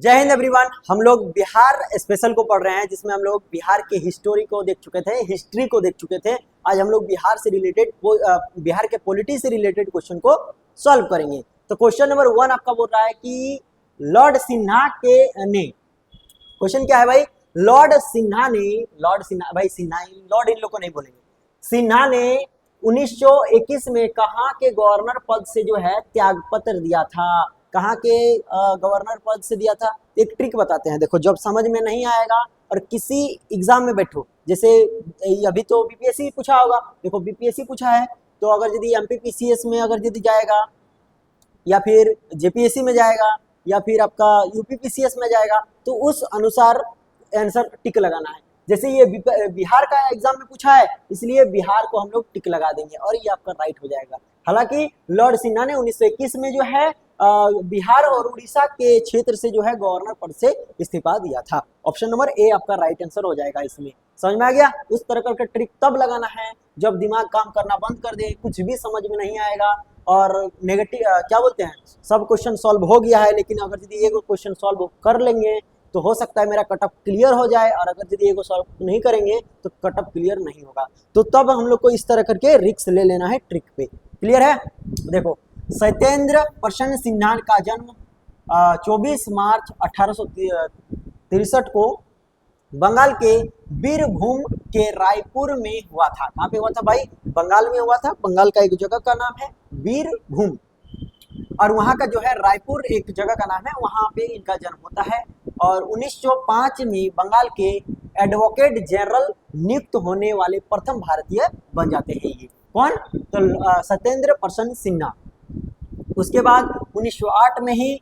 जय हिंद एवरीवन। हम लोग बिहार स्पेशल को पढ़ रहे हैं, जिसमें हम लोग बिहार के हिस्टोरी को देख चुके थे, हिस्ट्री को देख चुके थे। आज हम लोग बिहार से रिलेटेड बिहार के पॉलिटी से रिलेटेड क्वेश्चन को सॉल्व करेंगे। तो क्वेश्चन नंबर 1 आपका बोल रहा है कि लॉर्ड सिन्हा ने, क्वेश्चन क्या है भाई, लॉर्ड सिन्हा भाई सिन्हा, लॉर्ड इन लोग को नहीं बोलेंगे। सिन्हा ने 1921 में कहाँ के गवर्नर पद से जो है त्यागपत्र दिया था? कहाँ के गवर्नर पद से दिया था? एक ट्रिक बताते हैं, देखो जब समझ में नहीं आएगा और किसी एग्जाम में बैठो, जैसे अभी तो बीपीएससी पूछा होगा, देखो बीपीएससी पूछा है, तो अगर यदि एमपीपीसीएस में अगर यदि जाएगा या फिर जेपीएससी में जाएगा या फिर आपका यूपीपीसीएस में जाएगा, तो उस अनुसार आंसर टिक लगाना है। जैसे ये बिहार का एग्जाम में पूछा है, इसलिए बिहार को हम लोग टिक लगा देंगे और ये आपका राइट हो जाएगा। हालांकि लॉर्ड सिन्हा ने 1921 में जो है बिहार और उड़ीसा के क्षेत्र से जो है गवर्नर पद से इस्तीफा दिया था। ऑप्शन नंबर ए आपका राइट आंसर हो जाएगा। इसमें समझ में आ गया? उस तरह का ट्रिक तब लगाना है जब दिमाग काम करना बंद कर दे, कुछ भी समझ में नहीं आएगा और नेगेटिव क्या बोलते हैं, सब क्वेश्चन सॉल्व हो गया है, लेकिन अगर यदि एक क्वेश्चन सॉल्व कर लेंगे तो हो सकता है मेरा कटअप क्लियर हो जाए, और अगर यदि एगो सॉल्व नहीं करेंगे तो कटअप क्लियर नहीं होगा। तो तब हम लोग को इस तरह करके रिस्क ले लेना है ट्रिक पे। क्लियर है? देखो, सत्येंद्र प्रसन्न सिन्हा का जन्म 24 मार्च 1863 को बंगाल के बीरभूम के रायपुर में हुआ था। कहाँ पे हुआ था भाई? बंगाल में हुआ था। बंगाल का एक जगह का नाम है बीरभूम, और वहाँ का जो है रायपुर एक जगह का नाम है, वहाँ पे इनका जन्म होता है। और 1905 में बंगाल के एडवोकेट जनरल नियुक्त होने वाले प्रथम भारतीय बन जाते हैं। ये कौन? तो सत्येंद्र प्रसन्न सिन्हा। उसके बाद 1908 में ही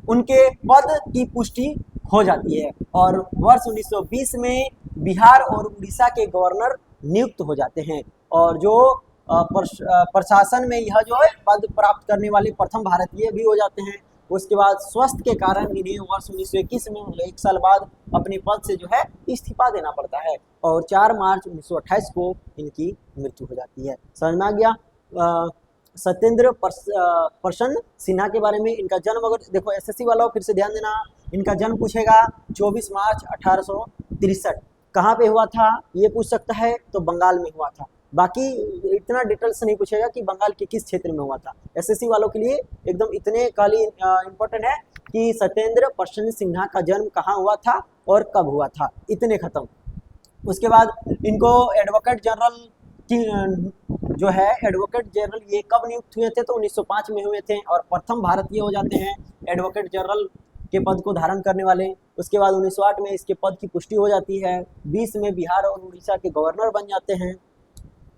उनके पद की पुष्टि हो जाती है, और वर्ष 1920 में बिहार और उड़ीसा के गवर्नर नियुक्त हो जाते हैं, और जो प्रशासन में यह जो है पद प्राप्त करने वाले प्रथम भारतीय भी हो जाते हैं। उसके बाद स्वास्थ्य के कारण इन्हें वर्ष 1921 में एक साल बाद अपने पद से जो है इस्तीफा देना पड़ता है, और 4 मार्च 1928 को इनकी मृत्यु हो जाती है। समझ में आ गया? सत्येंद्र प्रसन्न सिन्हा के बारे में। इनका जन्म, अगर देखो एसएससी वाला फिर से ध्यान देना, इनका जन्म पूछेगा 24 मार्च 1863। कहाँ पे हुआ था ये पूछ सकता है, तो बंगाल में हुआ था। बाकी इतना डिटेल्स नहीं पूछेगा कि बंगाल के किस क्षेत्र में हुआ था। एसएससी वालों के लिए एकदम इतने खाली इम्पोर्टेंट है कि सत्येंद्र प्रसन्न सिन्हा का जन्म कहाँ हुआ था और कब हुआ था, इतने खत्म। उसके बाद इनको एडवोकेट जनरल जो है, एडवोकेट जनरल ये कब नियुक्त हुए थे? तो 1905 में हुए थे, और प्रथम भारतीय हो जाते हैं एडवोकेट जनरल के पद को धारण करने वाले। उसके बाद 1908 में इसके पद की पुष्टि हो जाती है, 20 में बिहार और उड़ीसा के गवर्नर बन जाते हैं,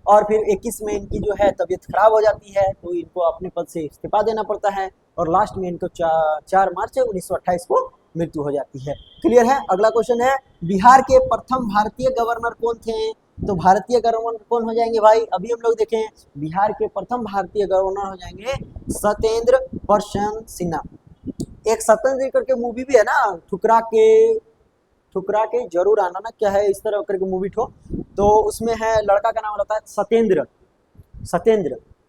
और फिर 21 में इनकी जो है तबीयत खराब हो जाती है, तो इनको अपने पद से इस्तीफा देना पड़ता है, और लास्ट में इनको 4 मार्च 1928 को मृत्यु हो जाती है। क्लियर है? अगला क्वेश्चन है, बिहार के प्रथम भारतीय गवर्नर कौन थे? तो भारतीय गवर्नर कौन हो जाएंगे भाई? अभी हम लोग देखें, बिहार के प्रथम भारतीय गवर्नर हो जाएंगे सत्येंद्र प्रसन्न सिन्हा। एक सत्येंद्र करके मूवी भी है ना, ठुकरा के जरूर आना ना, क्या है इस तरह करके मूवी ठो, तो उसमें है लड़का का नाम रहता है सत्येंद्र,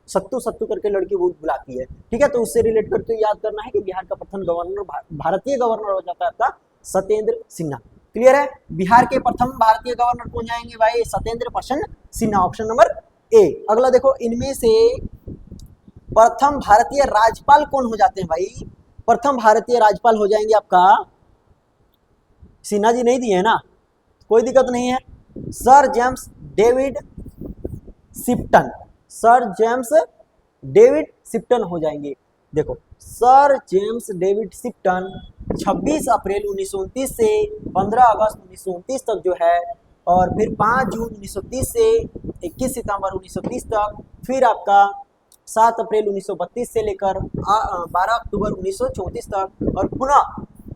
सत्तू करके लड़की वो बुलाती है। ठीक है, तो उससे रिलेट करके याद करना है कि बिहार का प्रथम गवर्नर भारतीय गवर्नर हो जाता है आपका सत्येंद्र सिन्हा। क्लियर है? बिहार के प्रथम भारतीय गवर्नर कौन जाएंगे भाई? सत्येंद्र प्रसन्न सिन्हा। Option number A. अगला देखो, इनमें से प्रथम भारतीय राज्यपाल कौन हो जाते हैं भाई? प्रथम भारतीय राज्यपाल हो जाएंगे आपका, सिन्हा जी नहीं दिए है ना, कोई दिक्कत नहीं है, सर जेम्स डेविड शिप्टन हो जाएंगे। देखो, सर जेम्स डेविड शिप्टन 26 अप्रैल 1929 से 15 अगस्त 1929 तक जो है, और फिर 5 जून 1930 से 21 सितंबर 1930 तक, फिर आपका 7 अप्रैल 1932 से लेकर 12 अक्टूबर 1934 तक, और पुनः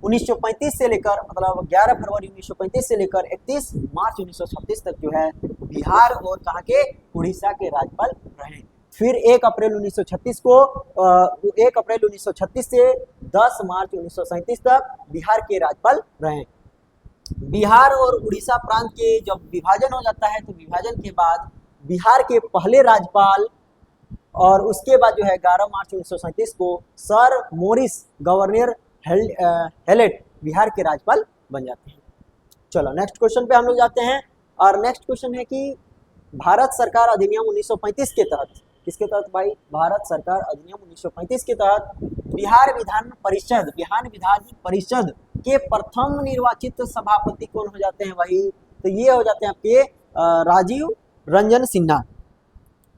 1935 से लेकर मतलब 11 फरवरी 1935 से लेकर 31 मार्च 1936 तक जो है बिहार और कहाँ के? उड़ीसा के राज्यपाल रहे। फिर 1 अप्रैल 1936 से 10 मार्च 1937 तक बिहार के राज्यपाल रहे। बिहार और उड़ीसा प्रांत के जब विभाजन हो जाता है, तो विभाजन के बाद बिहार के पहले राज्यपाल, और उसके बाद जो है 11 मार्च 1937 को sir Maurice governor Hallett Bihar के राज्यपाल बन जाते हैं। चलो नेक्स्ट क्वेश्चन पे हम लोग जाते हैं, और नेक्स्ट क्वेश्चन है कि भारत सरकार अधिनियम 1935 के तहत, किसके तहत भाई, भारत सरकार अधिनियम 1935 के तहत बिहार विधान परिषद के प्रथम निर्वाचित सभापति कौन हो जाते हैं भाई, तो ये हो जाते हैं आपके राजीव रंजन सिन्हा।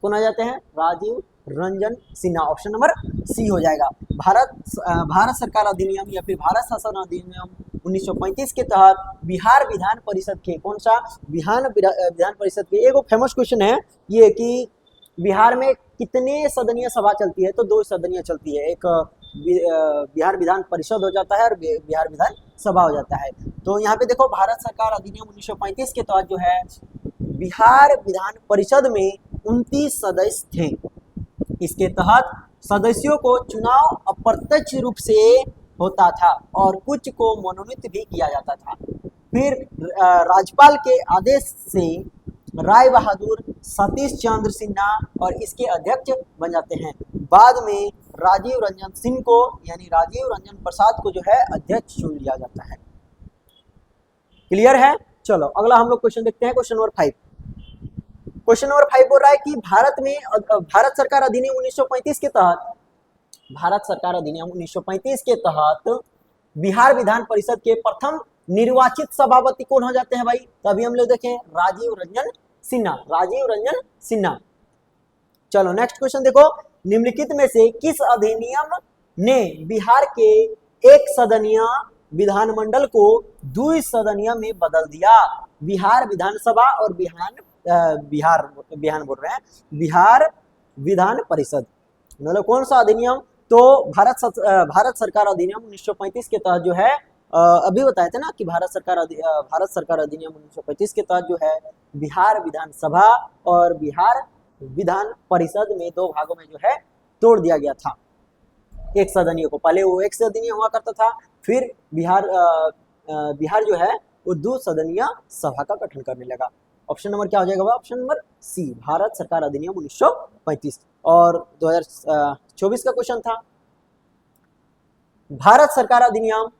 कौन आ जाते हैं, Rajiv Ranjan Sinha. Option number C हो जाएगा। भारत सरकार अधिनियम या फिर भारत शासन अधिनियम 1935 के तहत बिहार विधान परिषद के, कौन सा, विधान परिषद के, एक फेमस क्वेश्चन है ये कि बिहार में कितने सदनीय सभा चलती है, तो 2 सदनीय चलती है, एक बिहार विधान परिषद हो जाता है और बिहार विधान सभा हो जाता है। तो यहाँ पे देखो भारत सरकार अधिनियम 1935 के तहत जो है बिहार विधान परिषद में 29 सदस्य थे। इसके तहत सदस्यों को चुनाव अप्रत्यक्ष रूप से होता था और कुछ को मनोनीत भी किया जाता था। फिर राज्यपाल के आदेश से राय बहादुर सतीश चंद्र सिन्हा और इसके अध्यक्ष बन जाते हैं। बाद में राजीव रंजन सिंह को, यानी राजीव रंजन प्रसाद को जो है अध्यक्ष चुन लिया जाता है। क्लियर है। चलो अगला हम लोग क्वेश्चन देखते हैं, क्वेश्चन नंबर 5। क्वेश्चन नंबर 5 बोल रहा है कि भारत सरकार अधिनियम 1935 के तहत, भारत सरकार अधिनियम 1935 के तहत बिहार विधान परिषद के प्रथम निर्वाचित सभापति कौन हो जाते हैं भाई, तो अभी हम लोग देखें राजीव रंजन सिन्हा। चलो नेक्स्ट क्वेश्चन देखो, निम्नलिखित में से किस अधिनियम ने बिहार के एक सदनीय विधानमंडल को 2 सदनीय में बदल दिया। बिहार विधानसभा और बिहार विधान परिषद, मतलब कौन सा अधिनियम, तो भारत सरकार अधिनियम 1935 के तहत जो है अभी बताए थे ना कि भारत सरकार अधिनियम 1935 के तहत जो है बिहार विधानसभा और बिहार विधान परिषद में 2 भागों में जो है तोड़ दिया गया था एक सदनीय को। पहले वो एक सदनीय हुआ करता था, फिर बिहार जो है वो 2 सदनीय सभा का गठन करने लगा। ऑप्शन नंबर क्या हो जाएगा, ऑप्शन नंबर सी, भारत सरकार अधिनियम 1935। और 2024 का क्वेश्चन था, भारत सरकार अधिनियम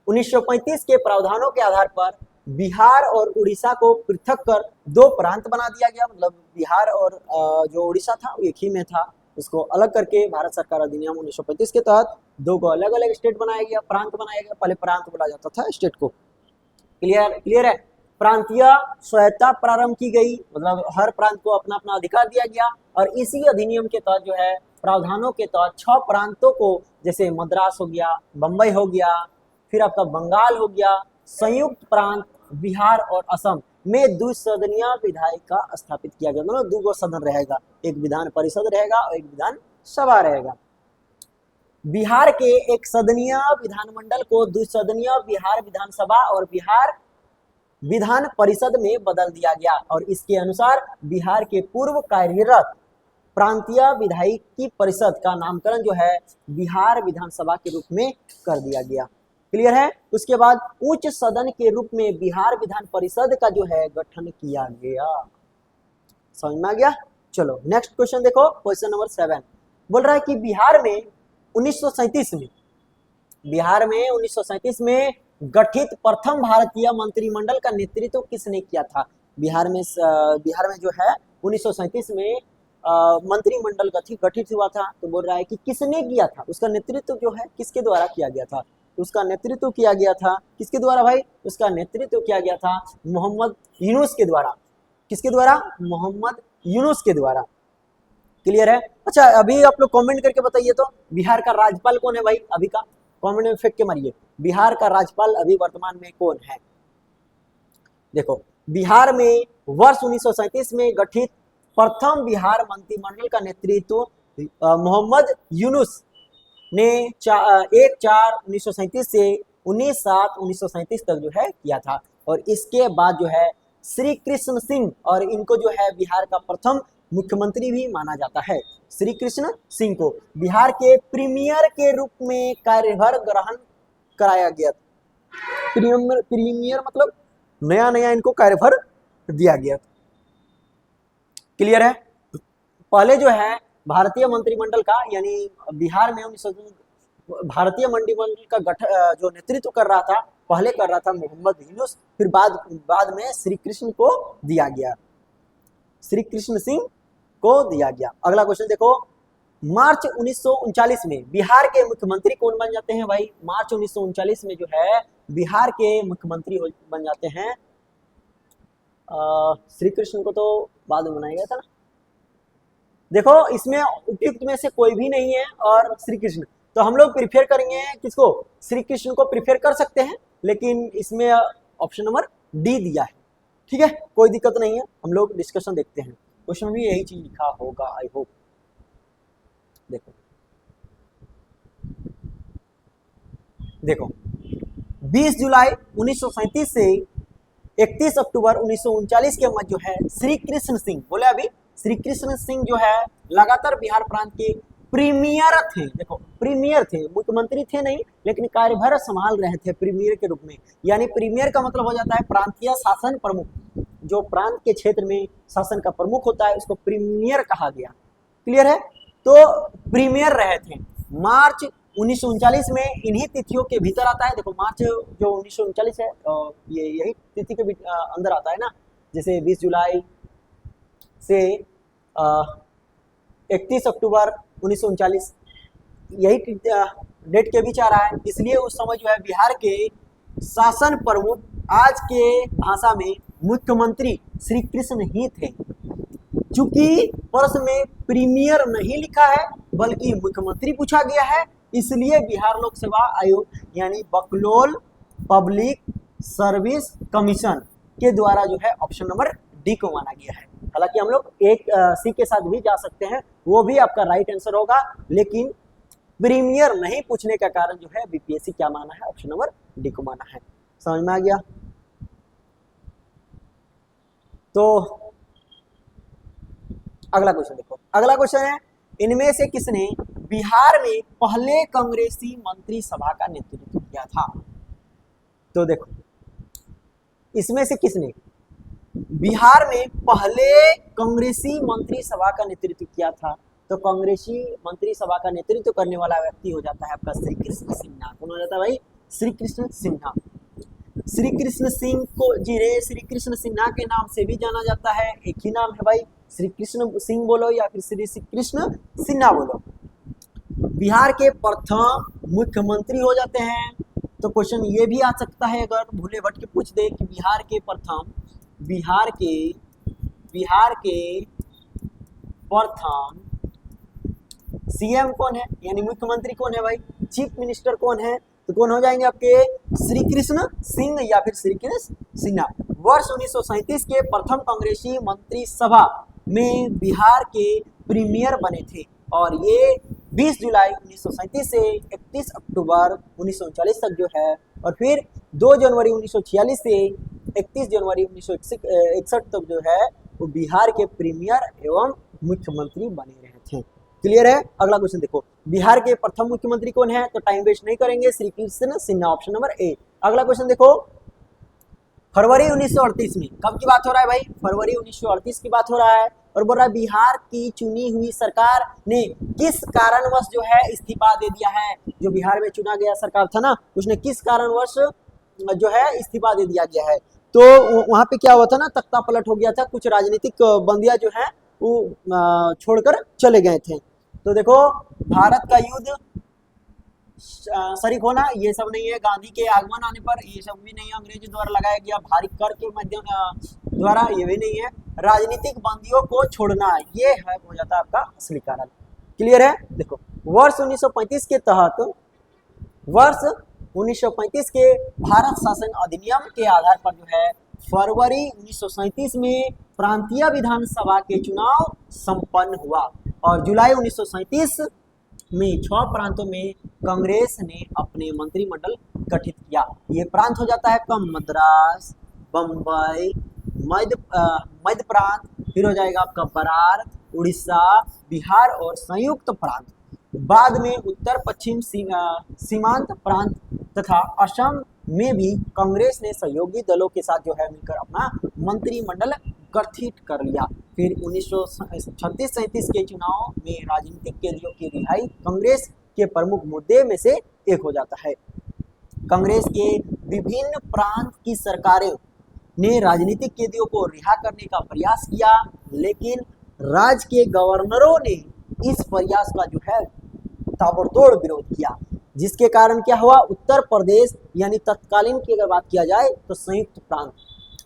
1935 के प्रावधानों के आधार पर बिहार और उड़ीसा को पृथक कर 2 प्रांत बना दिया गया। मतलब बिहार और जो उड़ीसा था एक ही में था, उसको अलग करके भारत सरकार अधिनियम 1935 के तहत 2 को अलग अलग स्टेट बनाया गया, प्रांत बनाया गया। पहले प्रांत बोला जाता था स्टेट को। क्लियर है। प्रांतीय स्वायत्ता प्रारंभ की गई, मतलब हर प्रांत को अपना अपना अधिकार दिया गया। और इसी अधिनियम के तहत जो है प्रावधानों के तहत 6 प्रांतों को, जैसे मद्रास हो गया, बम्बई हो गया, फिर आपका बंगाल हो गया, संयुक्त प्रांत बिहार और असम में 2 सदनीय विधायिका स्थापित किया गया। मतलब 2 सदन रहेगा, एक विधान परिषद रहेगा और एक विधान सभा रहेगा। बिहार के एक सदनीय विधानमंडल को 2 सदनीय बिहार विधानसभा और बिहार विधान परिषद में बदल दिया गया। और इसके अनुसार बिहार के पूर्व कार्यरत प्रांतीय विधायिकी परिषद का नामकरण जो है बिहार विधानसभा के रूप में कर दिया गया। क्लियर है। उसके बाद उच्च सदन के रूप में बिहार विधान परिषद का जो है गठन किया गया। समझ में आ गया। चलो नेक्स्ट क्वेश्चन देखो, क्वेश्चन नंबर 7 बोल रहा है कि बिहार में 1937 में गठित प्रथम भारतीय मंत्रिमंडल का नेतृत्व किसने किया था। बिहार में जो है 1937 में मंत्रिमंडल गठित हुआ था। तो बोल रहा है कि किसने किया था, उसका नेतृत्व जो है किसके द्वारा किया गया था। उसका नेतृत्व किया गया था किसके द्वारा भाई, उसका नेतृत्व किया गया था मोहम्मद यूनुस के द्वारा। किसके द्वारा, मोहम्मद यूनुस के द्वारा। क्लियर है। अच्छा अभी आप लोग कमेंट करके बताइए तो बिहार का राज्यपाल कौन है भाई, अभी का कमेंट में फेंक के मारिए, बिहार का राज्यपाल अभी वर्तमान में कौन है। देखो बिहार में वर्ष 1937 में गठित प्रथम बिहार मंत्रिमंडल का नेतृत्व मोहम्मद यूनुस ने 1/4/1937 से 19/7/1937 तक जो है किया था। और इसके बाद जो है श्री कृष्ण सिंह, और इनको जो है बिहार का प्रथम मुख्यमंत्री भी माना जाता है। श्री कृष्ण सिंह को बिहार के प्रीमियर के रूप में कार्यभार ग्रहण कराया गया। प्रीमियर मतलब नया इनको कार्यभार दिया गया। क्लियर है। पहले जो है भारतीय मंत्रिमंडल का, यानी बिहार में भारतीय मंत्रिमंडल का जो नेतृत्व कर रहा था, पहले कर रहा था मोहम्मद यूनुस, फिर बाद में श्री कृष्ण को दिया गया, श्री कृष्ण सिंह को दिया गया। अगला क्वेश्चन देखो, मार्च 1939 में बिहार के मुख्यमंत्री कौन बन जाते हैं भाई? मार्च 1939 में जो है बिहार के मुख्यमंत्री बन जाते हैं, श्री कृष्ण को तो बाद में बनाया गया था ना। देखो इसमें उपयुक्त में से कोई भी नहीं है और श्री कृष्ण, तो हम लोग प्रिफेयर करेंगे किसको? श्री कृष्ण को प्रिफेयर कर सकते हैं, लेकिन इसमें ऑप्शन नंबर डी दिया है। ठीक है, कोई दिक्कत नहीं है, हम लोग डिस्कशन देखते हैं। क्वेश्चन में भी यही चीज लिखा होगा, आई होप। देखो देखो 20 जुलाई 1937 से 31 अक्टूबर 1939 के मध्य जो है श्री कृष्ण सिंह, बोले अभी श्री कृष्ण सिंह जो है लगातार बिहार प्रांत के प्रीमियर थे। देखो प्रीमियर थे, मुख्यमंत्री थे नहीं, लेकिन कार्यभार संभाल रहे थे प्रीमियर के रूप में। यानी प्रीमियर का मतलब हो जाता है प्रांतीय शासन प्रमुख, जो प्रांत के क्षेत्र में शासन का प्रमुख होता है उसको प्रीमियर कहा गया। क्लियर है? तो प्रीमियर रहे थे। मार्च 1939 में इन्हीं तिथियों के भीतर आता है। देखो मार्च जो 1939 है ये यही तिथि के अंदर आता है ना, जैसे 20 जुलाई से 31 अक्टूबर 1939 यही डेट के बीच आ रहा है। इसलिए उस समय जो है बिहार के शासन प्रमुख, आज के भाषा में मुख्यमंत्री श्री कृष्ण ही थे। चूंकि प्रश्न में प्रीमियर नहीं लिखा है बल्कि मुख्यमंत्री पूछा गया है, इसलिए बिहार लोक सेवा आयोग यानी बकलोल पब्लिक सर्विस कमीशन के द्वारा जो है ऑप्शन नंबर डी को माना गया है। हालांकि हम लोग एक सी के साथ भी जा सकते हैं, वो भी आपका राइट आंसर होगा, लेकिन प्रीमियर नहीं पूछने का कारण जो है बीपीएससी क्या माना है, ऑप्शन नंबर डी को माना है। समझ में आ गया? तो अगला क्वेश्चन देखो, अगला क्वेश्चन है इनमें से किसने बिहार में पहले कांग्रेसी मंत्री सभा का नेतृत्व किया था? तो देखो इसमें से किसने बिहार में पहले कांग्रेसी मंत्री सभा का नेतृत्व किया था? तो कांग्रेसी मंत्री सभा का नेतृत्व करने वाला व्यक्ति हो जाता है आपका श्री कृष्ण सिन्हा। कौन हो जाता है भाई? श्री कृष्ण सिन्हा। श्री कृष्ण सिंह को जिन्हें श्री कृष्ण सिन्हा के नाम से भी जाना जाता है, एक ही नाम है भाई, श्री कृष्ण सिंह बोलो या फिर श्री कृष्ण सिन्हा बोलो, बिहार के प्रथम मुख्यमंत्री हो जाते हैं। तो क्वेश्चन ये भी आ सकता है अगर भूले भटके पूछ दे कि बिहार के प्रथम सीएम कौन है, यानी मुख्यमंत्री कौन है भाई, चीफ मिनिस्टर कौन है? तो कौन हो जाएंगे आपके श्री कृष्ण सिंह या फिर श्री कृष्ण सिन्हा। वर्ष 1937 के प्रथम कांग्रेसी मंत्री सभा में बिहार के प्रीमियर बने थे और ये 20 जुलाई 1937 से 31 अक्टूबर 1939 तक जो है, और फिर 2 जनवरी 1946 से 31 जनवरी 1961 तक जो है वो बिहार के प्रीमियर एवं मुख्यमंत्री बने रहे थे। क्लियर है? अगला क्वेश्चन देखो, बिहार के प्रथम मुख्यमंत्री कौन है? तो टाइम वेस्ट नहीं करेंगे, Shri Krishna Sinha, option number A. अगला क्वेश्चन देखो, फरवरी 1938 में कब की बात हो रहा है भाई? फरवरी 1938 की बात हो रहा है और बोल रहा है बिहार की चुनी हुई सरकार ने किस कारणवश जो है इस्तीफा दे दिया है। जो बिहार में चुना गया सरकार था ना, उसने किस कारणवश जो है इस्तीफा दे दिया गया है। तो वहां पे क्या हुआ था ना, तख्ता पलट हो गया था, कुछ राजनीतिक बंदियां जो है वो छोड़कर चले गए थे। तो देखो भारत का युद्ध शरीक होना ये सब नहीं है, गांधी के आगमन आने पर ये सब भी नहीं है, अंग्रेजों द्वारा लगाया गया भारी कर के माध्यम द्वारा ये भी नहीं है, राजनीतिक बंदियों को छोड़ना ये है हो जाता है आपका असली कारण। क्लियर है? देखो वर्ष 1935 के तहत, वर्ष 1935 के भारत शासन अधिनियम के आधार पर जो है फरवरी 1937 में प्रांतीय विधानसभा के चुनाव संपन्न हुआ और जुलाई 1937 में 6 प्रांतों में कांग्रेस ने अपने मंत्रिमंडल गठित किया। ये प्रांत हो जाता है कम मद्रास, बम्बई, मध्य प्रांत, फिर हो जाएगा आपका बरार, उड़ीसा, बिहार और संयुक्त प्रांत। बाद में उत्तर पश्चिम सीमांत प्रांत तथा असम में भी कांग्रेस ने सहयोगी दलों के साथ जो है मिलकर अपना मंत्रिमंडल गठित कर लिया। फिर 1936-37 के चुनाव में राजनीतिक कैदियों की रिहाई, कांग्रेस के प्रमुख मुद्दे में से एक हो जाता है। कांग्रेस के विभिन्न प्रांत की सरकारें ने राजनीतिक कैदियों को रिहा करने का प्रयास किया, लेकिन राज्य के गवर्नरों ने इस प्रयास का जो है ताबड़तोड़ विरोध किया, जिसके कारण क्या हुआ, उत्तर प्रदेश यानी तत्कालीन की अगर बात किया जाए तो संयुक्त प्रांत,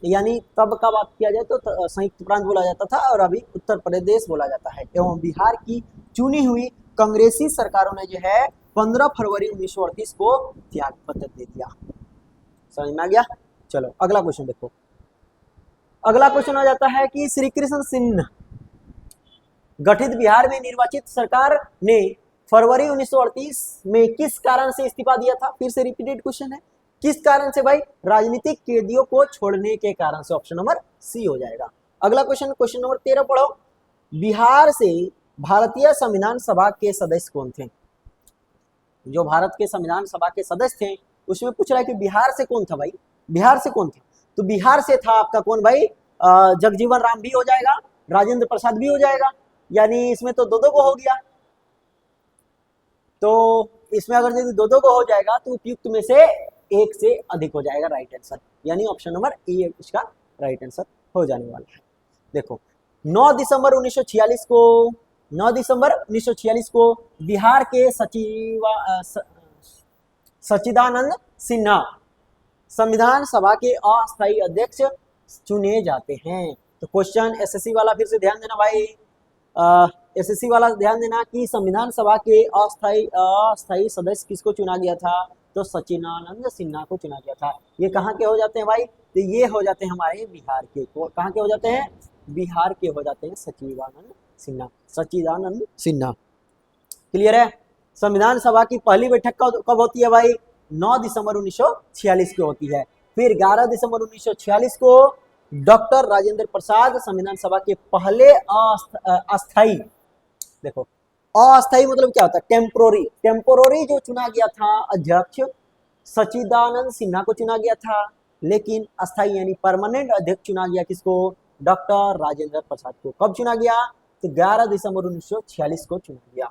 यानी तब का बात किया जाए तो संयुक्त प्रांत बोला जाता था और अभी उत्तर प्रदेश बोला जाता है, एवं बिहार की चुनी हुई कांग्रेसी सरकारों ने जो है 15 फरवरी 1938 को त्याग पत्र दे दिया। समझ में आ गया। चलो अगला क्वेश्चन देखो। अगला क्वेश्चन आ जाता है कि श्री कृष्ण सिन्हा गठित बिहार में निर्वाचित सरकार ने फरवरी 1938 में किस कारण से इस्तीफा दिया था। फिर से रिपीटेड क्वेश्चन है, किस कारण से भाई, राजनीतिक कैदियों को छोड़ने के कारण से। ऑप्शन नंबर सी हो जाएगा। अगला क्वेश्चन, क्वेश्चन नंबर 13 पढ़ो। बिहार से भारतीय संविधान सभा के सदस्य कौन थे। जो भारत के संविधान सभा के सदस्य थे उसमें पूछ रहा है कि बिहार से कौन था भाई, बिहार से कौन था। तो बिहार से था आपका कौन भाई, जगजीवन राम भी हो जाएगा, राजेंद्र प्रसाद भी हो जाएगा, यानी इसमें तो दो को हो गया। तो इसमें अगर यदि दो को हो जाएगा तो उपयुक्त में से एक से अधिक हो जाएगा राइट आंसर, यानी ऑप्शन नंबर ए इसका राइट आंसर हो जाने वाला है। देखो 9 दिसंबर 1946 को बिहार के सच्चिदानंद सिन्हा संविधान सभा के अस्थायी अध्यक्ष चुने जाते हैं। तो क्वेश्चन एसएससी वाला फिर से ध्यान देना भाई, एसएससी वाला ध्यान देना कि संविधान सभा के अस्थायी सदस्य किसको चुना गया था, तो सच्चिदानंद सिन्हा को चुना गया था। ये कहाँ के हो जाते हैं भाई, तो ये हो जाते हैं हमारे बिहार के। कहाँ के हो जाते हैं, बिहार के हो जाते हैं सच्चिदानंद सिन्हा। क्लियर है। संविधान सभा की पहली बैठक कब होती है भाई, 9 दिसंबर 1946 को होती है। फिर 11 दिसंबर 1946 को डॉक्टर राजेंद्र प्रसाद संविधान सभा के पहले अस्थाई, देखो अस्थाई मतलब क्या होता है, टेम्पोररी जो चुना गया था अध्यक्ष सच्चिदानंद सिन्हा को चुना गया था, लेकिन अस्थाई यानी परमानेंट अध्यक्ष चुना गया किसको, डॉक्टर राजेंद्र प्रसाद को। कब चुना गया, तो 11 दिसंबर 1946 को चुना गया।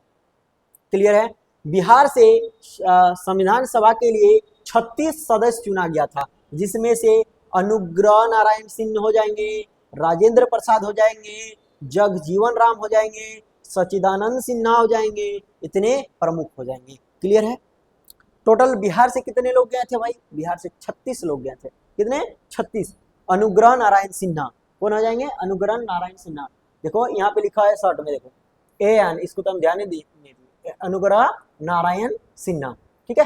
क्लियर है। बिहार से संविधान सभा के लिए 36 सदस्य चुना गया था, जिसमें से अनुग्रह नारायण सिंह हो जाएंगे, राजेंद्र प्रसाद हो जाएंगे, जगजीवन राम हो जाएंगे, सच्चिदानंद सिन्हा हो जाएंगे, इतने प्रमुख हो जाएंगे। क्लियर है। टोटल बिहार से कितने लोग गए थे भाई, बिहार से 36 लोग गए थे। कितने, 36। अनुग्रह नारायण सिन्हा कौन हो जाएंगे, अनुग्रह नारायण सिन्हा। देखो यहाँ पे लिखा है शॉर्ट में, देखो AN, इसको तो हम ध्यान नहीं दिए, अनुग्रह नारायण सिन्हा, ठीक है।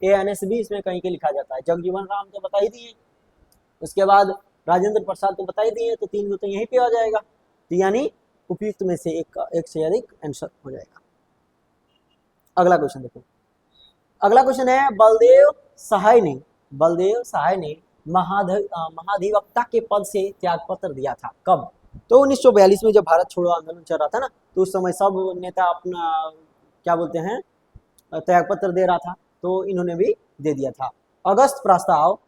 ANS भी इसमें कहीं के लिखा जाता है। जगजीवन राम तो बता ही दिए, उसके बाद राजेंद्र प्रसाद तो बता ही दिए, तो 3 तो यहीं पे आ जाएगा। तो यानी उपयुक्त में से एक से अधिक आंसर हो जाएगा। अगला क्वेश्चन देखो। अगला क्वेश्चन है, बलदेव सहाय ने महाधिवक्ता के पद से त्यागपत्र दिया था। कब, तो 1942 में जब भारत छोड़ो आंदोलन चल रहा था ना, तो उस समय सब नेता अपना क्या बोलते हैं त्यागपत्र दे रहा था, तो इन्होंने भी दे दिया था। अगस्त प्रस्ताव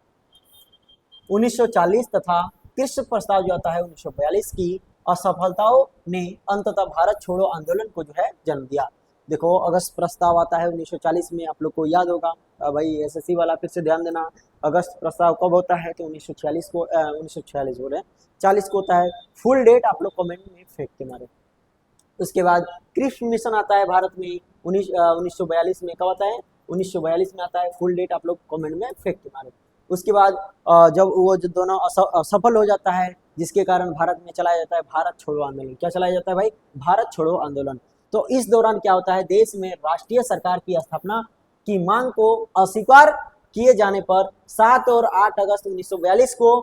1940 तथा कृष्ण प्रस्ताव जो आता है 1942 की असफलताओं ने अंततः भारत छोड़ो आंदोलन को जो है जन्म दिया। देखो अगस्त प्रस्ताव आता है 1940 में, आप लोग को याद होगा भाई, एसएससी वाला फिर से ध्यान देना। अगस्त प्रस्ताव कब होता है, तो 1946 को 1946 बोल रहे हैं, 40 को होता है। फुल डेट आप लोग कमेंट में फेंक के मारे। उसके बाद कृष्ण मिशन आता है भारत में 1942 में। कब आता है, 1942 में आता है। फुल डेट आप लोग कमेंट में फेंक के मारे। उसके बाद जब वो जो दोनों असफल हो जाता है, जिसके कारण भारत में चलाया जाता है भारत छोड़ो आंदोलन। क्या चलाया जाता है भाई, भारत छोड़ो आंदोलन। तो इस दौरान क्या होता है, देश में राष्ट्रीय सरकार की स्थापना की मांग को अस्वीकार किए जाने पर 7 और 8 अगस्त 1942 को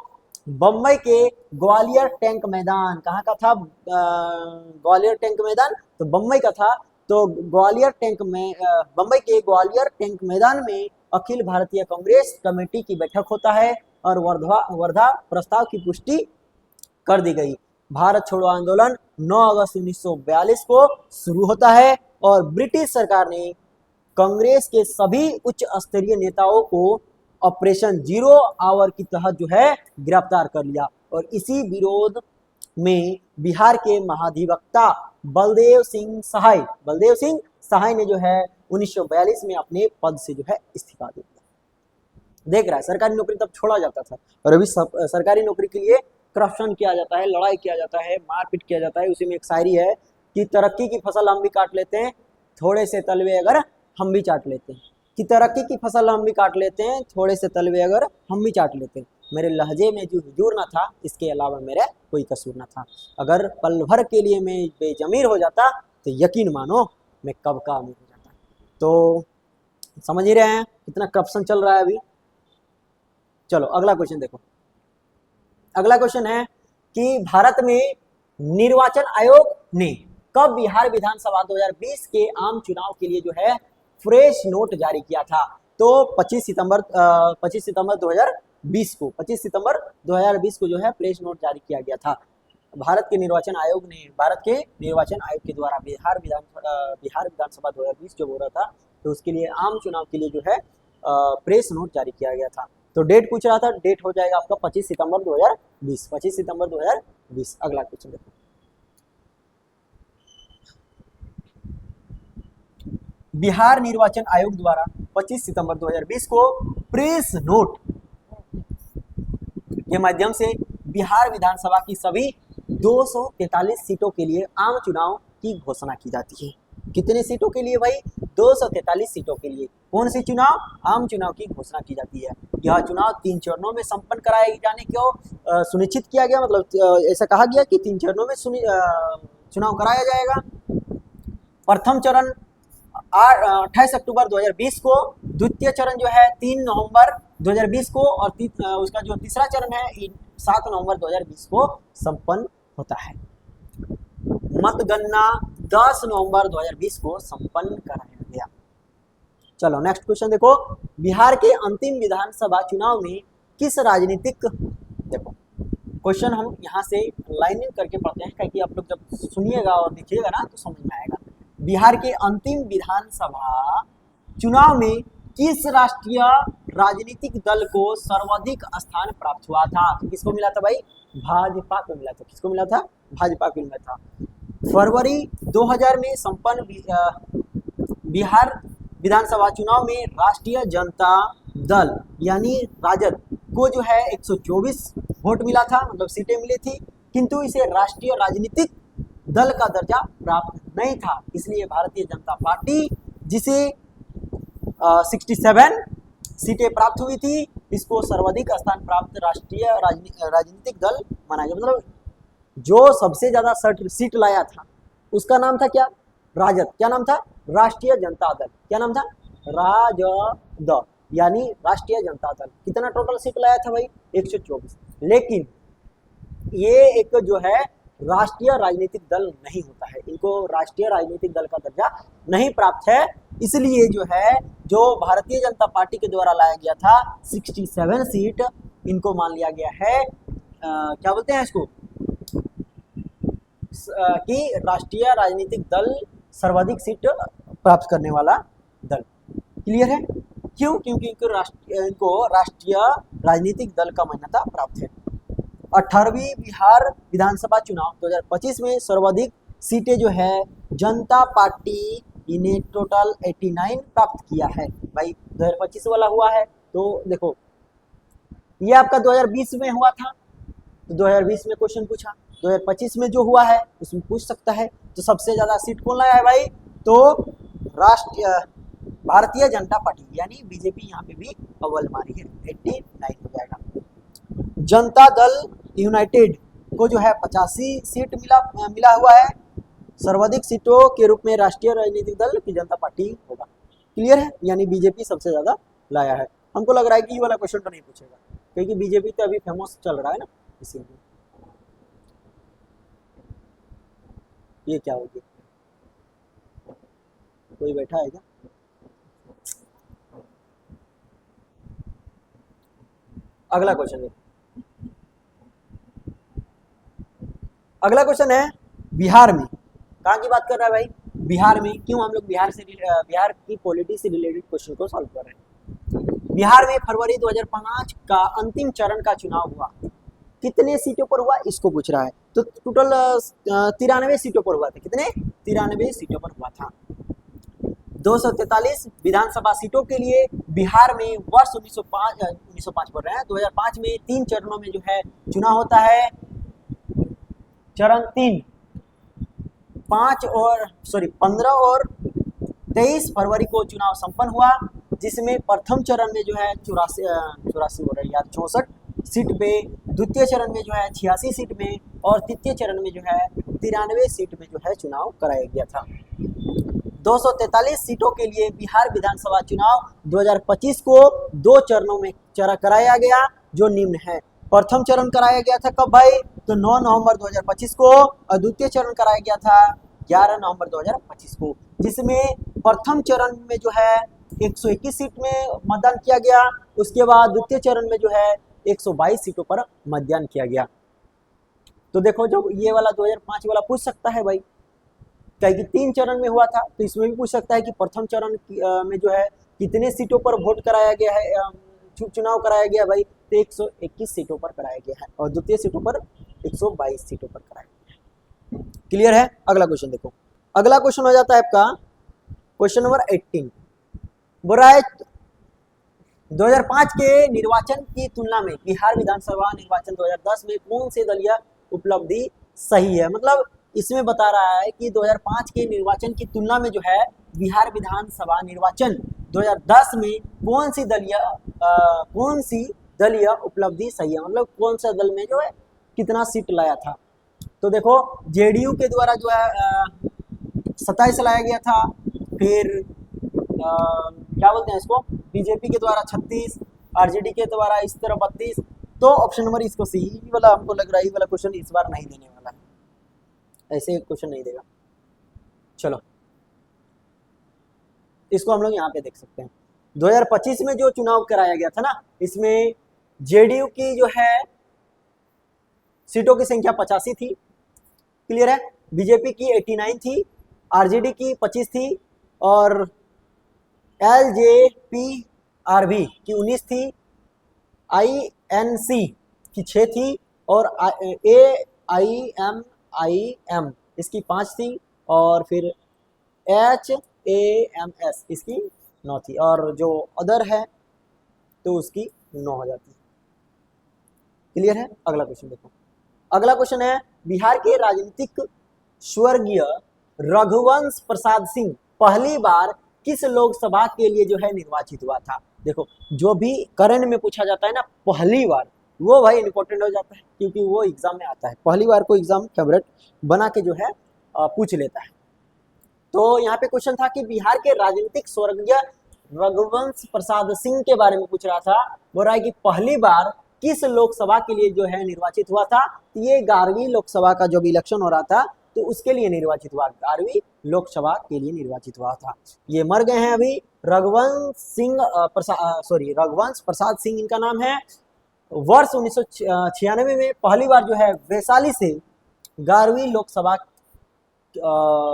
बम्बई के ग्वालियर टैंक मैदान, कहाँ का था, ग्वालियर टैंक मैदान, तो बम्बई का था। तो ग्वालियर टैंक में बम्बई के ग्वालियर टैंक मैदान में अखिल भारतीय कांग्रेस कमेटी की बैठक होता है और वर्धा प्रस्ताव की पुष्टि कर दी गई। भारत छोड़ो आंदोलन 9 अगस्त 1942 को शुरू होता है और ब्रिटिश सरकार ने कांग्रेस के सभी उच्च स्तरीय नेताओं को ऑपरेशन जीरो आवर की तहत जो है गिरफ्तार कर लिया। और इसी विरोध में बिहार के महाधिवक्ता बलदेव सिंह सहाय ने जो है 1942 में अपने पद से जो है इस्तीफा दे दिया। देख रहा है, सरकारी नौकरी तब छोड़ा जाता था और अभी सरकारी नौकरी के लिए करप्शन किया जाता है, लड़ाई किया जाता है, मारपीट किया जाता है। उसी में एक शायरी है कि तरक्की की फसल हम भी काट लेते हैं, थोड़े से तलवे अगर हम भी चाट लेते हैं। कि तरक्की की फसल हम भी काट लेते हैं, थोड़े से तलवे अगर हम भी चाट लेते हैं। मेरे लहजे में जो हुजूर ना था, इसके अलावा मेरा कोई कसूर ना था। अगर पल भर के लिए मैं बेजमीर हो जाता तो यकीन मानो मैं कब का अमीर हो जाता। तो समझ ही रहे हैं कितना करप्शन चल रहा है अभी। चलो अगला क्वेश्चन देखो। अगला क्वेश्चन है कि भारत में निर्वाचन आयोग ने कब बिहार विधानसभा 2020 के आम चुनाव के लिए जो है फ्रेश नोट जारी किया था? तो 25 सितंबर 2020 को 25 सितंबर 2020 को जो है फ्रेश नोट जारी किया गया था। भारत के निर्वाचन आयोग के द्वारा बिहार विधानसभा 2020 जो हो रहा था, तो उसके लिए आम चुनाव के लिए जो है प्रेस नोट जारी किया गया था। तो डेट पूछ रहा था, डेट हो जाएगा आपका 25 सितंबर 2020। 25 सितंबर 2020। अगला क्वेश्चन देखो। बिहार निर्वाचन आयोग द्वारा 25 सितंबर 2020 को प्रेस नोट के माध्यम से बिहार विधानसभा की सभी 243 सीटों के लिए आम चुनाव की घोषणा की जाती है। कितने सीटों के लिए भाई? 243 सीटों के लिए कौन सी चुनाव? आम चुनाव की घोषणा की जाती है। यह चुनाव 3 चरणों में संपन्न कराए जाने को सुनिश्चित किया गया, मतलब ऐसा कहा गया कि 3 चरणों में चुनाव कराया जाएगा। प्रथम चरण 28 अक्टूबर 2020 को, द्वितीय चरण जो है 3 नवंबर 2020 को, और उसका जो तीसरा चरण है 7 नवंबर 2020 को संपन्न होता है। मतगणना 10 नवंबर 2020 को संपन्न कराया गया। चलो नेक्स्ट क्वेश्चन देखो। बिहार के अंतिम विधानसभा चुनाव में किस राजनीतिक, देखो क्वेश्चन हम यहाँ से लाइनिंग करके पढ़ते हैं, क्योंकि आप लोग जब सुनिएगा और देखिएगा ना तो समझ में आएगा। बिहार के अंतिम विधानसभा चुनाव में किस राष्ट्रीय राजनीतिक दल को सर्वाधिक स्थान प्राप्त हुआ था? तो किसको मिला था भाई? भाजपा को मिला था। किसको मिला था? भाजपा को मिला था। फरवरी 2000 में संपन्न बिहार विधानसभा चुनाव में राष्ट्रीय जनता दल यानी राजद को जो है 124 वोट मिला था, मतलब सीटें मिली थी, किंतु इसे राष्ट्रीय राजनीतिक दल का दर्जा प्राप्त नहीं था। इसलिए भारतीय जनता पार्टी, जिसे 67 सीटें प्राप्त हुई थी, इसको सर्वाधिक स्थान प्राप्त राष्ट्रीय राजनीतिक दल माना गया। मतलब जो सबसे ज्यादा सीट लाया था उसका नाम था क्या? राजद। क्या नाम था? राष्ट्रीय जनता दल। क्या नाम था? राजद यानी राष्ट्रीय जनता दल। कितना टोटल सीट लाया था भाई? 124। लेकिन ये एक जो है राष्ट्रीय राजनीतिक दल नहीं होता है, इनको राष्ट्रीय राजनीतिक दल का दर्जा नहीं प्राप्त है। इसलिए जो है जो भारतीय जनता पार्टी के द्वारा लाया गया था 67 सीट, इनको मान लिया गया है क्या बोलते हैं इसको, कि राष्ट्रीय राजनीतिक दल सर्वाधिक सीट प्राप्त करने वाला दल। क्लियर है? क्यों? क्योंकि इनको राष्ट्रीय राजनीतिक दल का मान्यता प्राप्त है। 18वीं बिहार विधानसभा चुनाव 2025 में सर्वाधिक सीटें जो है जनता पार्टी ने टोटल 89 प्राप्त किया है। भाई 2025 वाला हुआ है, तो देखो ये आपका 2020 में हुआ था, तो 2020 में क्वेश्चन पूछा, 2025 में जो हुआ है उसमें पूछ सकता है। तो सबसे ज्यादा सीट कौन लाया है भाई? तो भारतीय जनता पार्टी यानी बीजेपी यहाँ पे भी अव्वल मारी है, 89 हो जाएगा। जनता दल यूनाइटेड को जो है 85 सीट मिला हुआ है। सर्वाधिक सीटों के रूप में राष्ट्रीय राजनीतिक दल की जनता पार्टी होगा। क्लियर है? यानी बीजेपी सबसे ज्यादा लाया है। हमको लग रहा है कि ये वाला क्वेश्चन तो नहीं पूछेगा, क्योंकि बीजेपी तो अभी फेमस चल रहा है ना, इसीलिए। ये क्या हो गया? कोई बैठा है क्या? अगला क्वेश्चन है, अगला क्वेश्चन है बिहार में, कहाँ की बात कर रहा है भाई? बिहार में। क्यों हम लोग बिहार की पॉलिटी से रिलेटेड क्वेश्चन को सॉल्व कर रहे हैं। बिहार में फरवरी 2005 का अंतिम चरण का चुनाव हुआ, कितने सीटों पर हुआ इसको पूछ रहा है। तो टोटल 93 सीटों पर हुआ था। कितने? 93 सीटों पर हुआ था। 243 विधानसभा सीटों के लिए बिहार में वर्ष 1905 बोल रहे हैं 2005 में 3 चरणों में जो है चुनाव होता है। चरण 3 15 और 23 फरवरी को चुनाव संपन्न हुआ, जिसमें प्रथम चरण में जो है 64 सीट पे, द्वितीय चरण में जो है 86 सीट में और तृतीय चरण में जो है 93 सीट में जो है चुनाव कराया गया था। 243 सीटों के लिए बिहार विधानसभा चुनाव 2025 को 2 चरणों में कराया गया, जो निम्न है। प्रथम चरण कराया गया था कब भाई, तो 9 नवंबर 2025 को, और द्वितीय चरण कराया गया था 11 नवंबर 2025 को, जिसमें प्रथम चरण में जो है 121 सीट में मतदान किया गया। उसके बाद द्वितीय चरण में जो है 122 सीटों पर मतदान किया गया। तो देखो, जो ये वाला 2005 वाला पूछ सकता है भाई, क्या कि 3 चरण में हुआ था, तो इसमें भी पूछ सकता है कि प्रथम चरण में जो है कितने सीटों पर वोट कराया गया है, चुनाव कराया गया भाई, तो 121 सीटों पर कराया गया है और द्वितीय सीटों पर 122 सीटों पर कराया गया है। क्लियर है? अगला क्वेश्चन देखो। अगला क्वेश्चन हो जाता है आपका क्वेश्चन नंबर 18। बोल रहा है 2005 के निर्वाचन की तुलना में बिहार विधानसभा निर्वाचन 2010 में कौन से दलीय उपलब्धि सही है। मतलब इसमें बता रहा है कि 2005 के निर्वाचन की तुलना में जो है बिहार विधानसभा निर्वाचन 2010 में कौन सी दलीय उपलब्धि सही है, मतलब कौन सा दल में जो है कितना सीट लाया था। तो देखो, जेडीयू के द्वारा जो है 27 लाया गया था, फिर क्या बोलते हैं इसको, बीजेपी के द्वारा 36, आरजेडी के द्वारा इस तरह 32। तो ऑप्शन नंबर इसको सी वाला हमको लग रहा है, ये वाला क्वेश्चन इस बार नहीं देने वाला है, ऐसे क्वेश्चन नहीं देगा। चलो, इसको हम लोग यहाँ पे देख सकते हैं। 2025 में जो चुनाव कराया गया था ना, इसमें जेडीयू की जो है सीटों की संख्या 85 थी। क्लियर है? बीजेपी की 89 थी, आरजेडी की 25 थी और एलजेपीआरबी की 19 थी, आईएनसी की 6 थी और एआईएमआईएम इसकी 5 थी और फिर एचएएमएस इसकी 9 थी और जो अदर है तो उसकी 9 हो जाती है। क्लियर है? अगला क्वेश्चन देखो। अगला क्वेश्चन है, बिहार के राजनीतिक स्वर्गीय रघुवंश प्रसाद सिंह पहली बार किस लोकसभा के लिए जो है निर्वाचित हुआ था। देखो, जो भी करंट में पूछा जाता है ना पहली बार, वो भाई इंपॉर्टेंट हो जाता है, क्योंकि वो एग्जाम में आता है। पहली बार को एग्जाम फेवरेट बना के जो है पूछ लेता है। तो यहाँ पे क्वेश्चन था कि बिहार के राजनीतिक स्वर्गीय रघुवंश प्रसाद सिंह के बारे में पूछ रहा था। बोल रहा है कि पहली बार किस लोकसभा के लिए जो है निर्वाचित हुआ था। तो ये 11वीं लोकसभा का जब इलेक्शन हो रहा था तो उसके लिए निर्वाचित हुआ, 11वीं लोकसभा के लिए निर्वाचित हुआ था। ये मर गए हैं अभी, रघुवंश प्रसाद सिंह इनका नाम है। वर्ष 1996 में पहली बार जो है वैशाली से 11वीं लोकसभा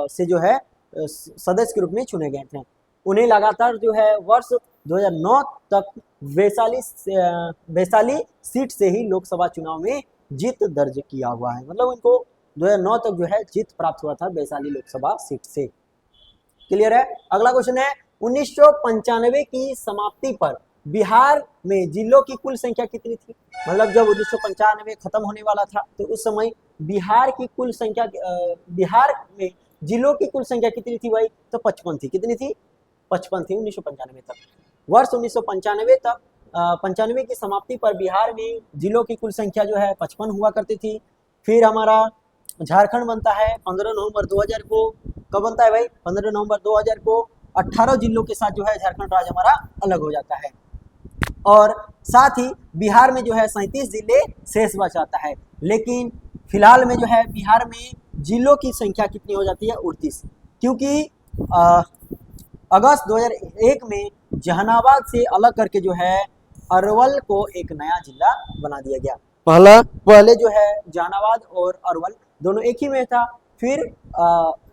से जो है सदस्य के रूप में चुने गए थे। उन्हें लगातार जो है वर्ष 2009 तक वैशाली सीट से ही लोकसभा चुनाव में जीत दर्ज किया हुआ है। मतलब उनको 2009 तक जो है जीत प्राप्त हुआ था वैशाली लोकसभा सीट से। क्लियर है? अगला क्वेश्चन है, 1995 की समाप्ति पर बिहार में जिलों की कुल संख्या कितनी थी। मतलब जब 1995 खत्म होने वाला था तो उस समय बिहार की कुल संख्या, बिहार में जिलों की कुल संख्या कितनी थी भाई, तो 55 थी। कितनी थी? 55 थी 1995 तक। वर्ष 1995 तक 95 की समाप्ति पर बिहार में जिलों की कुल संख्या जो है 55 हुआ करती थी। फिर हमारा झारखंड बनता है 15 नवंबर 2000 को। कब बनता है भाई? 15 नवंबर 2000 को। 18 जिलों के साथ जो है झारखंड राज्य हमारा अलग हो जाता है और साथ ही बिहार में जो है 37 जिले शेष बच जाता है। लेकिन फिलहाल में जो है बिहार में जिलों की संख्या कितनी हो जाती है? 38, क्योंकि अगस्त 2001 में जहानाबाद से अलग करके जो है अरवल को एक नया जिला बना दिया गया। पहले जो है जहानाबाद और अरवल दोनों एक ही में था, फिर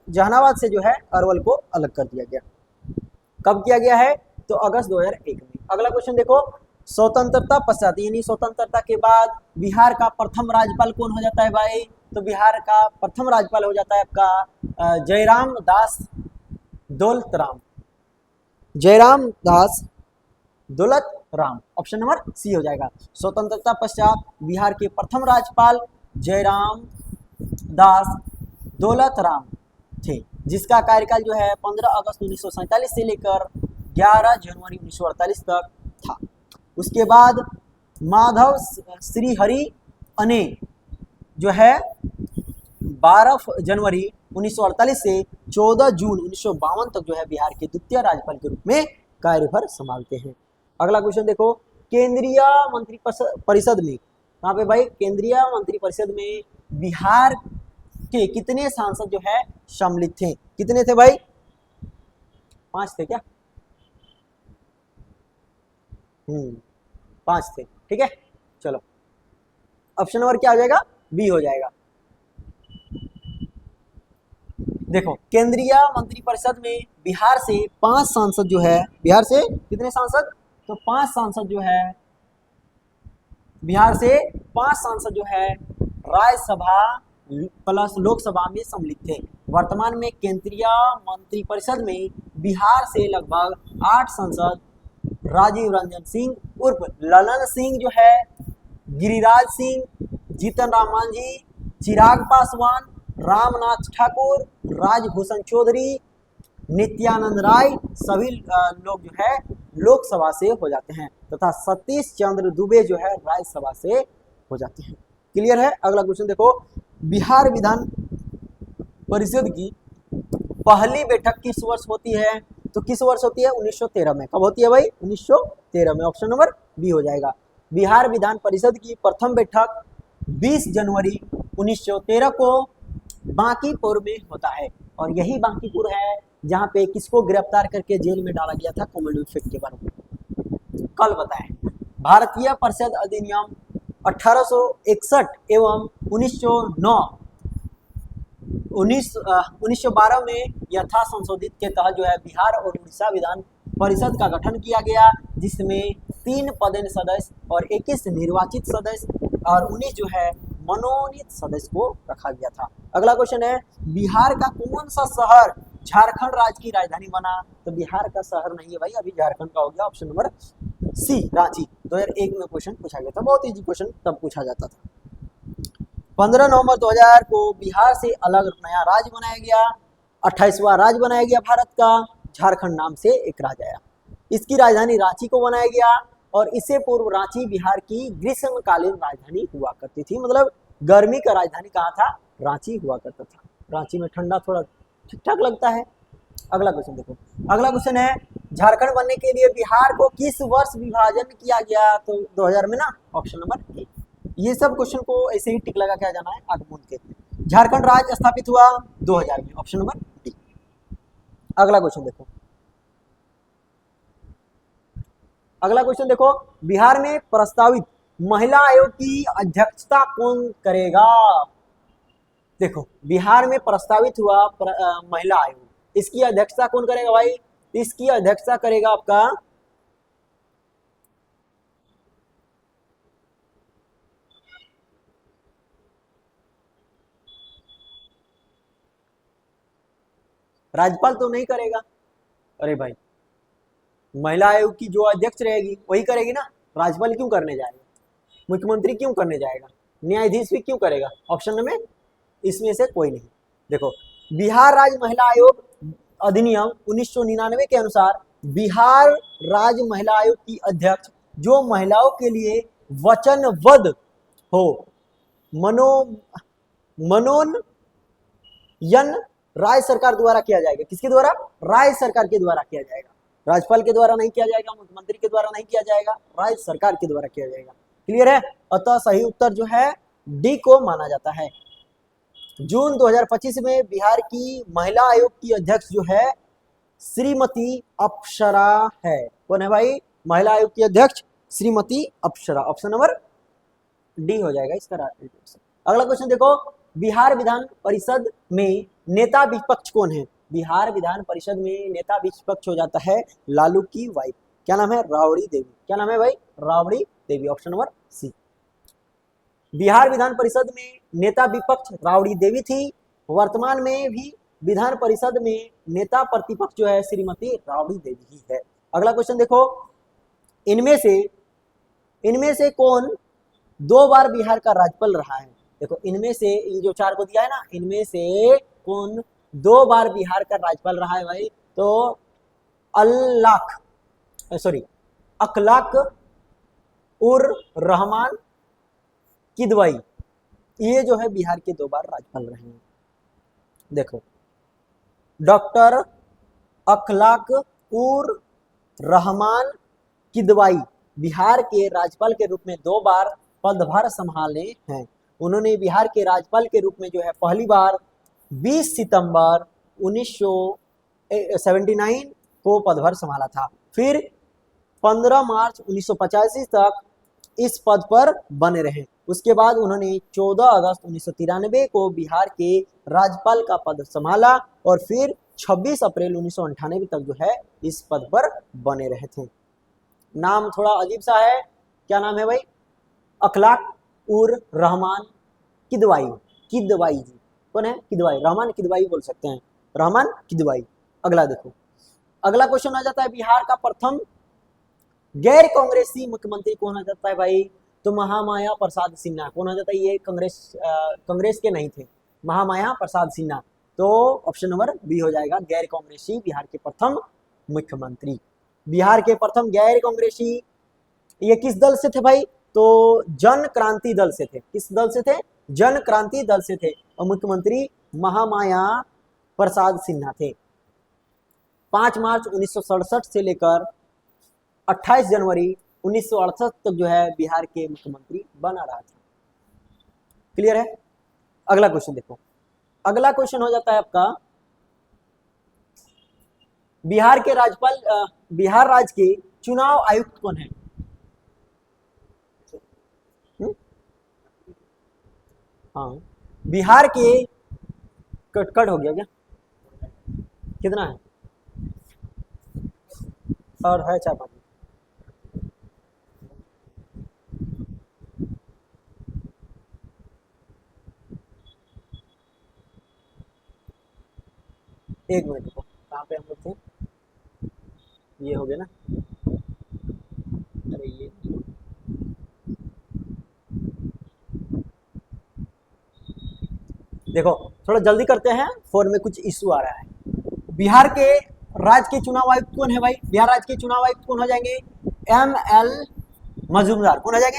जहानाबाद से जो है अरवल को अलग कर दिया गया। कब किया गया है? तो अगस्त 2001 में। अगला क्वेश्चन देखो, स्वतंत्रता पश्चात यानी स्वतंत्रता के बाद बिहार का प्रथम राज्यपाल कौन हो जाता है भाई? तो बिहार का प्रथम राज्यपाल हो जाता है आपका जयराम दास दौलतराम। जयराम दास Daulat Ram, option number C हो जाएगा। स्वतंत्रता पश्चात बिहार के प्रथम राज्यपाल जयराम दास दौलत राम थे, जिसका कार्यकाल जो है 15 अगस्त 1947 से लेकर 11 जनवरी 1948 तक था। उसके बाद माधव श्रीहरि अने जो है 12 जनवरी 1948 से 14 जून 1952 तक जो है बिहार के द्वितीय राज्यपाल के रूप में कार्यभार संभालते हैं। अगला क्वेश्चन देखो, केंद्रीय मंत्री परिषद में, कहाँ पे भाई, केंद्रीय मंत्री परिषद में बिहार के कितने सांसद जो है सम्मिलित थे? कितने थे भाई? 5 थे क्या? 5 थे, ठीक है। चलो ऑप्शन नंबर क्या हो जाएगा? बी हो जाएगा। देखो, केंद्रीय मंत्रिपरिषद में बिहार से 5 सांसद जो है, बिहार से कितने सांसद? तो 5 सांसद जो है, बिहार से 5 सांसद जो है राज्यसभा प्लस लोकसभा में सम्मिलित थे। वर्तमान में केंद्रीय मंत्रिपरिषद में बिहार से लगभग 8 सांसद राजीव रंजन सिंह उर्फ ललन सिंह जो है, गिरिराज सिंह, जीतन राम मांझी, चिराग पासवान, रामनाथ ठाकुर, राजभूषण चौधरी, नित्यानंद राय, सभी लोग जो है लोकसभा से हो जाते हैं तथा सतीश चंद्र दुबे जो है राज्यसभा से हो जाते हैं। क्लियर है? अगला क्वेश्चन देखो, बिहार विधान परिषद की पहली बैठक किस वर्ष होती है? तो किस वर्ष होती है? 1913 में। कब होती है भाई? 1913 में। ऑप्शन नंबर बी हो जाएगा। बिहार विधान परिषद की प्रथम बैठक 20 जनवरी 1913 को बांकीपुर में होता है, और यही बांकीपुर है जहां पे किसको गिरफ्तार करके जेल में डाला गया था? कॉमनवेल्थ फेस्ट के बारे में कल बताएं। भारतीय परिषद अधिनियम 1861 एवं 1912 में यथा संशोधित के तहत जो है बिहार और उड़ीसा विधान परिषद का गठन किया गया, जिसमें 3 पदेन सदस्य और 21 निर्वाचित सदस्य और 19 जो है मनोनीत सदस्य को रखा गया था। अगला क्वेश्चन है, बिहार का कौन सा शहर झारखंड राज्य की राजधानी बना? तो बिहार का शहर नहीं है भाई, अभी झारखंड का हो गया। ऑप्शन नंबर सी रांची। 2001 में क्वेश्चन पूछा गया था, बहुत इजी क्वेश्चन तब पूछा जाता था। 15 नवंबर 2000 को बिहार से अलग नया राज्य बनाया गया, 28वां राज्य बनाया गया भारत का। झारखंड नाम से एक राज्य आया, इसकी राजधानी रांची को बनाया गया, और इससे पूर्व रांची बिहार की ग्रीष्मकालीन राजधानी हुआ करती थी। मतलब गर्मी का राजधानी कहाँ था? रांची हुआ करता था। रांची में ठंडा थोड़ा ठीक ठाक लगता है। अगला क्वेश्चन देखो, अगला क्वेश्चन है, झारखंड बनने के लिए बिहार को किस वर्ष विभाजन किया गया? तो 2000 में ना। Option number A. ये सब क्वेश्चन को ऐसे ही टिक लगा के आ जाना है आगे मूंद के। झारखंड राज्य स्थापित हुआ 2000 में। Option number D. अगला क्वेश्चन देखो, अगला क्वेश्चन देखो, बिहार में प्रस्तावित महिला आयोग की अध्यक्षता कौन करेगा? देखो, बिहार में प्रस्तावित हुआ महिला आयोग, इसकी अध्यक्षता कौन करेगा भाई? इसकी अध्यक्षता करेगा आपका राज्यपाल तो नहीं करेगा। अरे भाई, महिला आयोग की जो अध्यक्ष रहेगी वही करेगी ना। राज्यपाल क्यों करने जाएगा? मुख्यमंत्री क्यों करने जाएगा? न्यायाधीश भी क्यों करेगा? ऑप्शन में इसमें से कोई नहीं। देखो, बिहार राज्य महिला आयोग अधिनियम 1999 के अनुसार बिहार राज्य महिला आयोग की अध्यक्ष जो महिलाओं के लिए वचनबद्ध हो, मनोनयन राज्य सरकार द्वारा किया जाएगा। किसके द्वारा? राज्य सरकार के द्वारा किया जाएगा। राज्यपाल के द्वारा नहीं किया जाएगा, मुख्यमंत्री के द्वारा नहीं किया जाएगा, राज्य सरकार के द्वारा किया जाएगा। क्लियर है? अतः सही उत्तर जो है डी को माना जाता है। जून 2025 में बिहार की महिला आयोग की अध्यक्ष जो है श्रीमती अप्सरा है। कौन है भाई महिला आयोग की अध्यक्ष? श्रीमती अप्सरा। ऑप्शन नंबर डी हो जाएगा इसका। अगला क्वेश्चन देखो, बिहार विधान परिषद में नेता विपक्ष कौन है? बिहार विधान परिषद में नेता विपक्ष हो जाता है लालू की वाइफ। क्या नाम है? राबड़ी देवी। क्या नाम है भाई? Rabri Devi. Option number C. Bihar Vidhan Parishad में नेता विपक्ष राबड़ी देवी थी। वर्तमान में भी विधान परिषद में नेता प्रतिपक्ष जो है श्रीमती राबड़ी देवी ही है। अगला क्वेश्चन देखो, इनमें से कौन 2 बार बिहार का राज्यपाल रहा है? देखो इनमें से, ये जो 4 को दिया है ना, इनमें से कौन 2 बार बिहार का राज्यपाल रहा है भाई? तो अखलाक उर रहमान किदवई, ये जो है बिहार के 2 बार राज्यपाल रहे हैं। देखो डॉक्टर अखलाक उर रहमान किदवई बिहार के राज्यपाल के रूप में 2 बार पदभार संभाले हैं। उन्होंने बिहार के राज्यपाल के रूप में जो है पहली बार 20 सितंबर 1979 को पदभार संभाला था। फिर 15 मार्च 1985 तक इस पद पर बने रहे। उसके बाद उन्होंने 14 अगस्त 1993 को बिहार के राज्यपाल का पद संभाला और फिर 26 अप्रैल 1998 तक जो है इस पद पर बने रहे थे। नाम थोड़ा अजीब सा है, क्या नाम है भाई? अखलाक उर रहमान किदवई जी। कौन है? किदवई, रहमान किदवई बोल सकते हैं, रहमान किदवई। अगला देखो, अगला क्वेश्चन आ जाता है, बिहार का प्रथम गैर कांग्रेसी मुख्यमंत्री कौन आ जाता है भाई? तो महामाया प्रसाद सिन्हा। कौन आ जाता है? ये कांग्रेस के नहीं थे, महामाया प्रसाद सिन्हा। तो ऑप्शन नंबर बी हो जाएगा, गैर कांग्रेसी बिहार के प्रथम मुख्यमंत्री। बिहार के प्रथम गैर कांग्रेसी ये किस दल से थे भाई? तो जन क्रांति दल से थे। किस दल से थे? जन क्रांति दल से थे और मुख्यमंत्री महामाया प्रसाद सिन्हा थे। 5 मार्च 1967 से लेकर 28 जनवरी 1968 तक जो है बिहार के मुख्यमंत्री बना रहा था। क्लियर है? अगला क्वेश्चन देखो, अगला क्वेश्चन हो जाता है आपका, बिहार के राज्यपाल, बिहार राज्य के चुनाव आयुक्त कौन है? हाँ, बिहार के कट हो गया क्या? कितना है? और है 4-5। एक मिनट रुको, कहाँ पे हम लोग थे? ये हो गया ना? अरे ये देखो थोड़ा जल्दी करते हैं, फोन में कुछ इशू आ रहा है। बिहार के राज्य के चुनाव आयुक्त कौन है भाई? बिहार राज्य के चुनाव आयुक्त कौन हो जाएंगे? ML मजूमदार। कौन हो जाएंगे?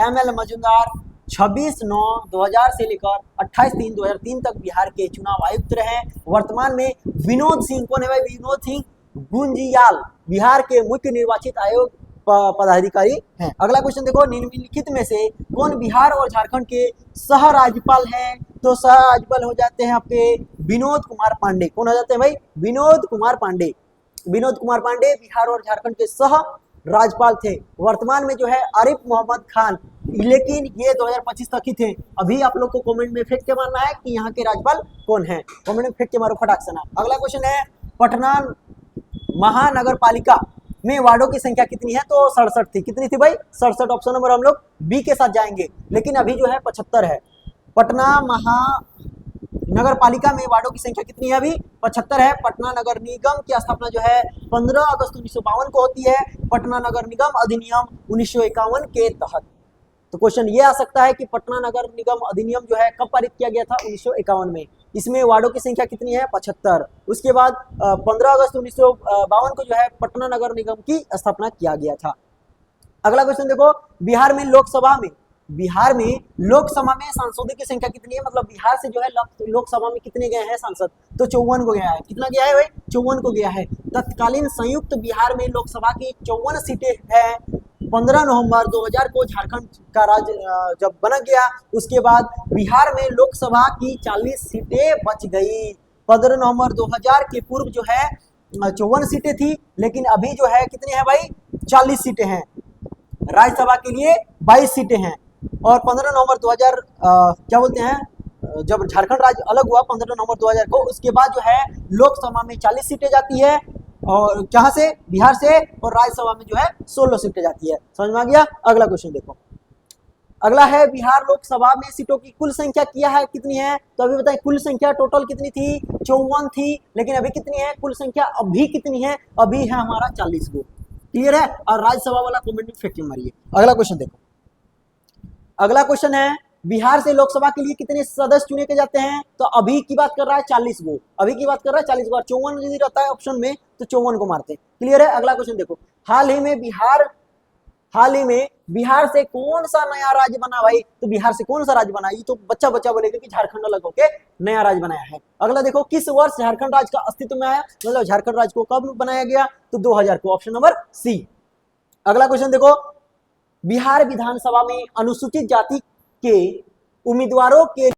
ML मजूमदार 26/9/2000 से लेकर 28/3/2003 तक बिहार के चुनाव आयुक्त रहे। वर्तमान में विनोद सिंह, कौन है भाई? विनोद सिंह गुंजियाल बिहार के मुख्य निर्वाचित आयोग पदाधिकारी हैं। अगला क्वेश्चन देखो, निम्नलिखित में से कौन बिहार और झारखंड के सह राज्यपाल हैं? तो सह राज्यपाल हो जाते हैं आपके विनोद कुमार पांडे। कौन हो जाते हैं भाई? विनोद कुमार पांडे। विनोद कुमार पांडे बिहार और झारखंड के सह राज्यपाल थे। वर्तमान में जो है आरिफ मोहम्मद खान, लेकिन ये 2025 तक ही थे। अभी आप लोग को कमेंट में फेंक के मारना है कि यहाँ के राज्यपाल कौन है, कमेंट में फेंक के मारो फटाक से ना। अगला क्वेश्चन है, पटना महानगर पालिका में वार्डों की संख्या कितनी है? तो 67 थी। कितनी थी भाई? 67। ऑप्शन नंबर हम लोग बी के साथ जाएंगे, लेकिन अभी जो है 75 है। पटना महानगर पालिका में वार्डों की संख्या कितनी है? अभी 75 है। पटना नगर निगम की स्थापना जो है 15 अगस्त 1952 को होती है, पटना नगर निगम अधिनियम 1951 के तहत। तो क्वेश्चन ये आ सकता है कि पटना नगर निगम अधिनियम जो है कब पारित किया गया था? 1951 में। इसमें वार्डों की संख्या कितनी है? 75। उसके बाद 15 अगस्त 1952 को जो है पटना नगर निगम की स्थापना किया गया था। अगला क्वेश्चन देखो, बिहार में लोकसभा में सांसदों की संख्या कितनी है? मतलब बिहार से जो है लोकसभा में कितने गए हैं सांसद? तो 54 को गया है। कितना गया है भाई? 54 को गया है। तत्कालीन संयुक्त बिहार में लोकसभा की 54 सीटें हैं। 15 नवंबर 2000 को झारखंड का राज्य जब बना गया, उसके बाद बिहार में लोकसभा की 40 सीटें बच गई। 15 नवंबर 2000 के पूर्व जो है 54 सीटें थी, लेकिन अभी जो है कितनी है भाई? 40 सीटें हैं। राज्यसभा के लिए 22 सीटें हैं। और 15 नवंबर 2000 क्या बोलते हैं, जब झारखंड राज्य अलग हुआ 15 नवंबर 2000 को, उसके बाद जो है लोकसभा में 40 सीटें जाती है और कहां से? बिहार से। और राज्यसभा में जो है 16 सीटें जाती है। समझ में आ गया? अगला क्वेश्चन देखो, अगला है बिहार लोकसभा में सीटों की कुल संख्या किया है कितनी है, तो अभी बताएं कुल संख्या टोटल कितनी थी, 54 थी, लेकिन अभी कितनी है कुल संख्या, अभी कितनी है, अभी है हमारा 40 गो। क्लियर है, और राज्यसभा वाला कमेंट में फेंक के मारिए। अगला क्वेश्चन देखो, अगला क्वेश्चन है बिहार से लोकसभा के लिए कितने सदस्य चुने के जाते हैं, तो अभी की बात कर रहा है 40 गो, अभी की बात कर रहा है 40 गो, 54 यदि रहता है ऑप्शन में तो 54 को मारते हैं। क्लियर है, अगला क्वेश्चन देखो, हाल ही में बिहार से कौन सा नया राज्य बना भाई, तो बिहार से कौन सा राज्य बना, ये तो बच्चा बच्चा बोलेगा कि झारखंड अलग होके नया राज्य बनाया है। अगला देखो, किस वर्ष झारखंड राज्य का अस्तित्व में आया, मतलब झारखंड राज्य को कब बनाया गया, तो 2000 को, ऑप्शन नंबर सी। अगला क्वेश्चन देखो, बिहार विधानसभा में अनुसूचित जाति के उम्मीदवारों के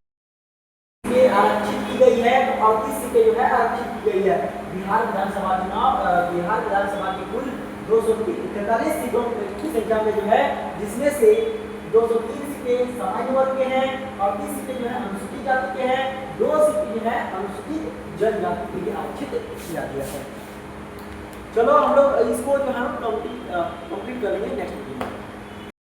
आरक्षित की गई है, तो 38 सीटें जो है आरक्षित की गई है। बिहार विधानसभा की कुल 243 सीटों की संख्या में जो है, जिसमें से 203 सीटें सामान्य वर्ग के हैं, 38 सीटें जो है अनुसूचित जाति के हैं, 2 सीटें जो है अनुसूचित जनजाति के लिए आरक्षित किया गया है। चलो हम लोग इसको जो है कंप्लीट करेंगे नेक्स्ट